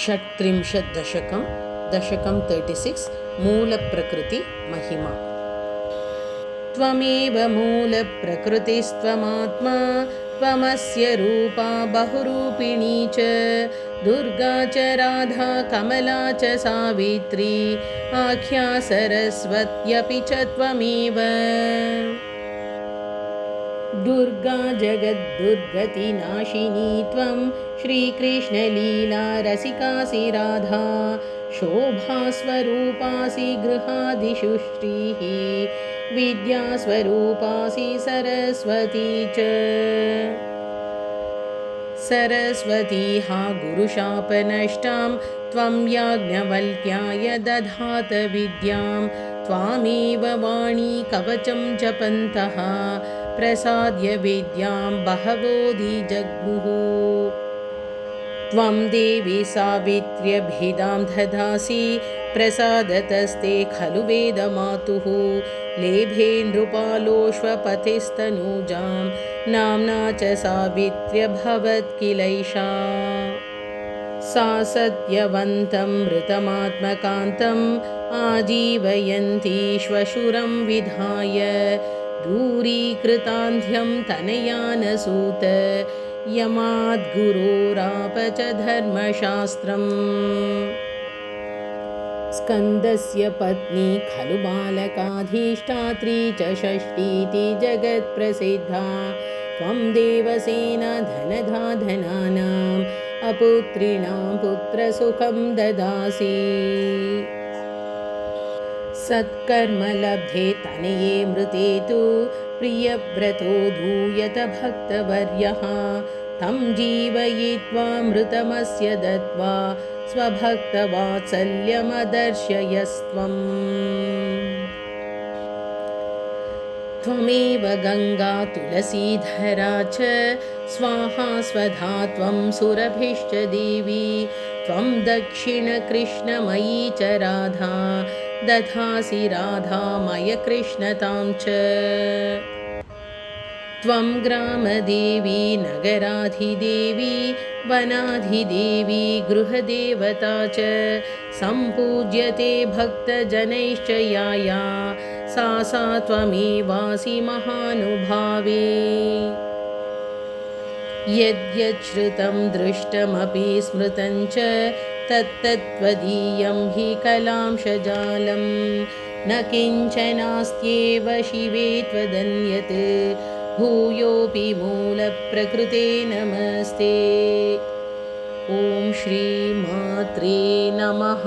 षट्त्रिंशत् दशकं 36 मूलप्रकृति महिमा। त्वमेव मूलप्रकृतिस्त्वमात्मा त्वमस्य रूपा बहुरूपिणी च दुर्गा च राधा कमला च सावित्री आख्या सरस्वत्यपि च त्वमेव। दुर्गा जगद्दुर्गतिनाशिनी त्वं श्रीकृष्णलीला रसिकासि राधा शोभास्वरूपासि गृहादिषु श्रीः विद्यास्वरूपासि सरस्वती च। सरस्वती हा गुरुशापनष्टां त्वं याज्ञवल्क्याय दधात विद्यां त्वामेव वाणी कवचं जपन्तः प्रसाद्य विद्यां बहवोऽधिजग्मुः। त्वं देवी सावित्र्यभिधां ददासि प्रसादतस्ते खलु वेदमातुः लेभे नृपालोष्वपतिस्तनूजां नाम्ना च सावित्र्यभवत् किलैषा। सा सत्यवन्तं मृतमात्मकान्तम् आजीवयन्ती श्वशुरं विधाय दूरीकृतान्ध्यं तनयानसूत यमाद्गुरोराप च धर्मशास्त्रम्। स्कन्दस्य पत्नी खलु बालकाधीष्ठात्री च षष्ठीति जगत्प्रसिद्धा त्वं देवसेना धनधाधनानाम् अपुत्रीणां पुत्रसुखं ददासि। सत्कर्मलब्धे तनये मृते तु प्रियव्रतो धूयत भक्तवर्यः तं जीवयित्वा मृतमस्य दत्त्वा स्वभक्तवात्सल्यमदर्शयस्त्वम्। त्वमेव गङ्गा तुलसीधरा च स्वाहा स्वधा त्वं सुरभिश्च देवी त्वं दक्षिणकृष्णमयी च राधा दधासि राधामयकृष्णतां च। त्वं ग्रामदेवी नगराधिदेवी वनाधिदेवी गृहदेवता च सम्पूज्यते भक्तजनैश्च या सा त्वमेवासि महानुभावे। यद्यच्छ्रुतं दृष्टमपि स्मृतं च तत्तत्त्वदीयं हि कलांशजालं न किञ्चनास्त्येव शिवे त्वदन्यत् भूयोऽपि मूलप्रकृते नमस्ते। ॐ श्रीमात्रे नमः।